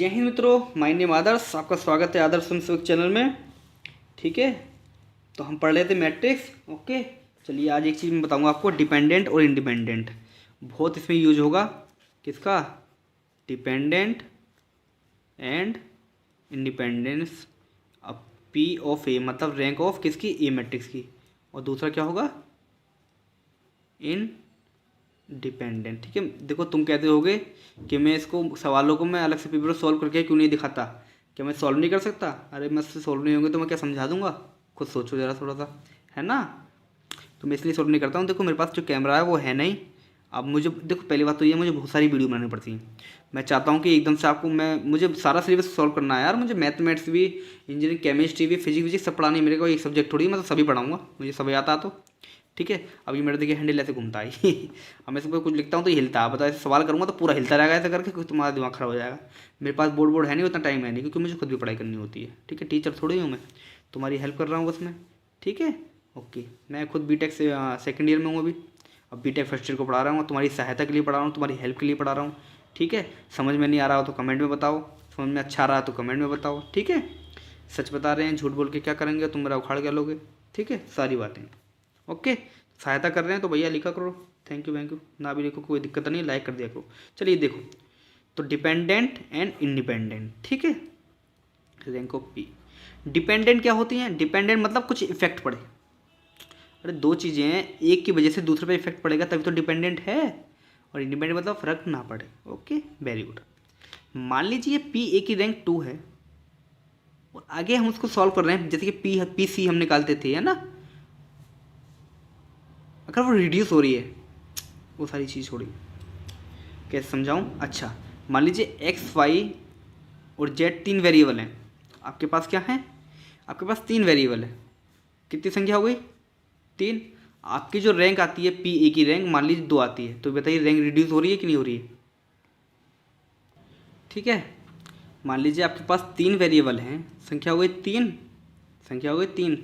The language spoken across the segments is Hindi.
जय हिंद मित्रों, माय नेम आदर्श। आपका स्वागत है आदर्श संस्कृत चैनल में। ठीक है, तो हम पढ़ रहे थे मैट्रिक्स। ओके, चलिए आज एक चीज़ मैं बताऊंगा आपको, डिपेंडेंट और इंडिपेंडेंट। बहुत इसमें यूज होगा किसका, डिपेंडेंट एंड इंडिपेंडेंस। अब पी ऑफ ए मतलब रैंक ऑफ किसकी, ए मैट्रिक्स की। और दूसरा क्या होगा, इन डिपेंडेंट। ठीक है, देखो तुम कहते होगे कि मैं इसको सवालों को मैं अलग से पेपर सॉल्व करके क्यों नहीं दिखाता, क्या मैं सॉल्व नहीं कर सकता? अरे मैं सॉल्व नहीं होंगे तो मैं क्या समझा दूंगा, खुद सोचो ज़रा थोड़ा सा, है ना। तो मैं इसलिए सॉल्व नहीं करता हूँ। देखो मेरे पास जो कैमरा है वो है नहीं। अब मुझे देखो, पहली बात तो ये मुझे बहुत सारी वीडियो बनानी पड़ती हैं। मैं चाहता हूँ कि एकदम से आपको मुझे सारा सिलेबस सॉल्व करना है यार। मुझे मैथमेटिक्स भी, इंजीनियरिंग, केमिस्ट्री भी, फिजिक्स सब पढ़ानी है। मेरे को एक सब्जेक्ट थोड़ी, मैं तो सभी पढ़ाऊँगा, मुझे सब आता है तो। ठीक है, अभी मेरे देखिए हैंडल ऐसे घूमता है अब मैं इसको कुछ लिखता हूँ तो ये हिलता है। बताओ, ऐसे सवाल करूँगा तो पूरा हिलता रहेगा ऐसे करके, कुछ तुम्हारा दिमाग खराब हो जाएगा। मेरे पास बोर्ड है नहीं, उतना टाइम है नहीं, क्योंकि मुझे खुद भी पढ़ाई करनी होती है। ठीक है, टीचर थोड़ी हूँ मैं, तुम्हारी हेल्प कर रहा हूँ बस मैं। ठीक है, ओके। मैं खुद बीटेक से सेकेंड ईयर में हूँ अभी। अब बीटेक फर्स्ट ईयर को पढ़ा रहा हूँ, तुम्हारी सहायता के लिए पढ़ा रहा हूँ, तुम्हारी हेल्प के लिए पढ़ा रहा हूँ। ठीक है, समझ में नहीं आ रहा हो तो कमेंट में बताओ, समझ में अच्छा आ रहा है तो कमेंट में बताओ। ठीक है, सच बता रहे हैं, झूठ बोल के क्या करेंगे, तुम मेरा उखाड़ क्या लोगे। ठीक है, सारी बातें। ओके, सहायता कर रहे हैं तो भैया लिखा करो, थैंक यू ना भी लिखो कोई दिक्कत नहीं, लाइक कर दिया करो। चलिए देखो, तो डिपेंडेंट एंड इंडिपेंडेंट। ठीक है, रैंक ऑफ पी। डिपेंडेंट क्या होती हैं? डिपेंडेंट मतलब कुछ इफेक्ट पड़े। अरे दो चीज़ें हैं, एक की वजह से दूसरे पे इफेक्ट पड़ेगा तभी तो डिपेंडेंट है। और इंडिपेंडेंट मतलब फर्क ना पड़े। Okay, very good. मान लीजिए पी ए की रैंक 2 है और आगे हम उसको सॉल्व कर रहे हैं, जैसे कि पी सी हम निकालते थे, है ना। अगर वो रिड्यूस हो रही है, वो सारी चीज़ छोड़ी, कैसे समझाऊँ? अच्छा, मान लीजिए एक्स वाई और जेड 3 वेरिएबल हैं आपके पास। क्या है आपके पास? 3 वेरिएबल है। कितनी संख्या हो गई? 3। आपकी जो रैंक आती है पी ए की रैंक मान लीजिए 2 आती है, तो बताइए रैंक रिड्यूस हो रही है कि नहीं हो रही है? ठीक है, मान लीजिए आपके पास 3 वेरिएबल हैं, संख्या हो गई 3, संख्या हो गई 3।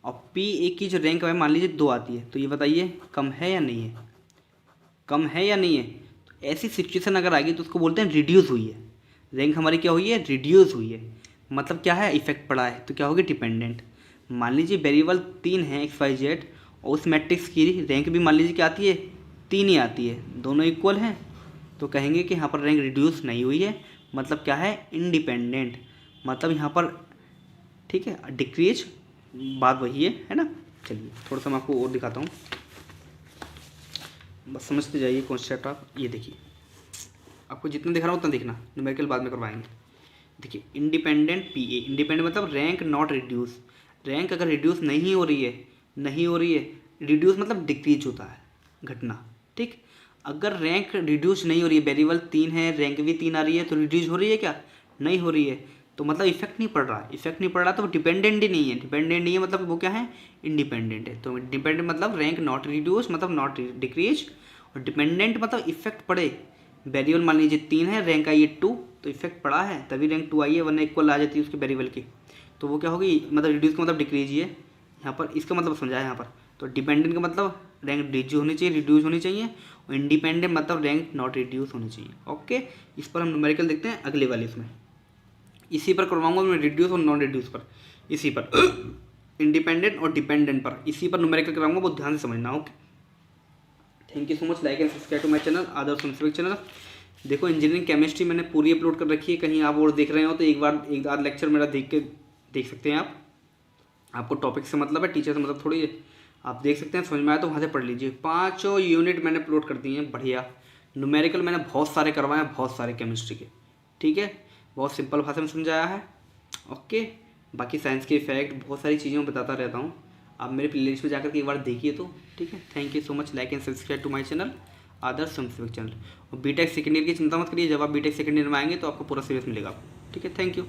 और पी ए की जो रैंक है मान लीजिए 2 आती है, तो ये बताइए कम है या नहीं है? कम है या नहीं है? तो ऐसी सिचुएशन अगर आएगी तो उसको बोलते हैं रिड्यूस हुई है। रैंक हमारी क्या हुई है? रिड्यूस हुई है। मतलब क्या है? इफेक्ट पड़ा है, तो क्या होगी? डिपेंडेंट। मान लीजिए वेरिएबल 3 है एक्स वाई जेड, और उस मैट्रिक्स की रैंक भी मान लीजिए क्या आती है? 3 ही आती है, दोनों इक्वल हैं, तो कहेंगे कि यहाँ पर रैंक रिड्यूस नहीं हुई है। मतलब क्या है? इंडिपेंडेंट। मतलब यहाँ पर, ठीक है, डिक्रीज, बात वही है ना। चलिए थोड़ा सा मैं आपको और दिखाता हूँ, बस समझते जाइए कॉन्सेप्ट आप। ये देखिए, आपको जितना दिख रहा हूँ उतना देखना, न्यूमेरिकल बाद में करवाएंगे। देखिए, इंडिपेंडेंट पी ए, इंडिपेंडेंट मतलब रैंक नॉट रिड्यूस। रैंक अगर रिड्यूस नहीं हो रही है, नहीं हो रही है, रिड्यूस मतलब डिक्रीज होता है, घटना। ठीक, अगर रैंक रिड्यूस नहीं हो रही है, वेरिएबल 3 है, रैंक भी 3 आ रही है, तो रिड्यूस हो रही है क्या? नहीं हो रही है, तो मतलब इफेक्ट नहीं पड़ रहा है। इफेक्ट नहीं पड़ रहा तो वो डिपेंडेंट ही नहीं है। डिपेंडेंट नहीं है मतलब वो क्या है? इंडिपेंडेंट है। तो डिपेंडेंट मतलब रैंक नॉट रिड्यूस मतलब नॉट डिक्रीज, और डिपेंडेंट मतलब इफेक्ट पड़े। वेरिएबल मान लीजिए 3 है, रैंक आई है 2, तो इफेक्ट पड़ा है तभी रैंक 2 आई है, वरना इक्वल आ जाती है उसके वेरिएबल की। तो वो क्या होगी? मतलब रिड्यूस का मतलब डिक्रीज ही है यहाँ पर, इसका मतलब समझाया यहाँ पर। तो डिपेंडेंट का मतलब रैंक रिड्यूस होनी चाहिए, रिड्यूस होनी चाहिए, और इंडिपेंडेंट मतलब रैंक नॉट रिड्यूस होनी चाहिए। ओके, इस पर हम न्यूमेरिकल देखते हैं अगले वाले इसमें। इसी पर करवाऊंगा मैं, रिड्यूस और नॉन रिड्यूस पर, इसी पर इंडिपेंडेंट और डिपेंडेंट पर, इसी पर न्यूमेरिकल करवाऊंगा, बहुत ध्यान से समझना। Okay, thank you so much. Like and subscribe to my channel Adarsh Sanskrit channel. देखो, इंजीनियरिंग केमिस्ट्री मैंने पूरी अपलोड कर रखी है, कहीं आप और देख रहे हो तो एक आध लेक्चर मेरा देख सकते हैं आप। आपको टॉपिक से मतलब है, टीचर से मतलब थोड़ी है। आप देख सकते हैं, समझ में आया तो वहाँ से पढ़ लीजिए। 5 यूनिट मैंने अपलोड कर दिए हैं, बढ़िया। न्यूमेरिकल मैंने बहुत सारे करवाए हैं, बहुत सारे केमिस्ट्री के। ठीक है, बहुत सिंपल भाषा में समझाया है। ओके, बाकी साइंस के इफेक्ट, बहुत सारी चीज़ें मैं बताता रहता हूँ। आप मेरे प्लेलिस्ट में जाकर के एक बार देखिए तो। ठीक है, thank you so much. Like and subscribe to my channel Adarsh Sanskrit channel. और बीटेक सेकेंड ईयर की चिंता मत करिए, जब आप बीटेक सेकेंड ईयर में आएंगे तो आपको पूरा सीरीज मिलेगा। ठीक है, थैंक यू।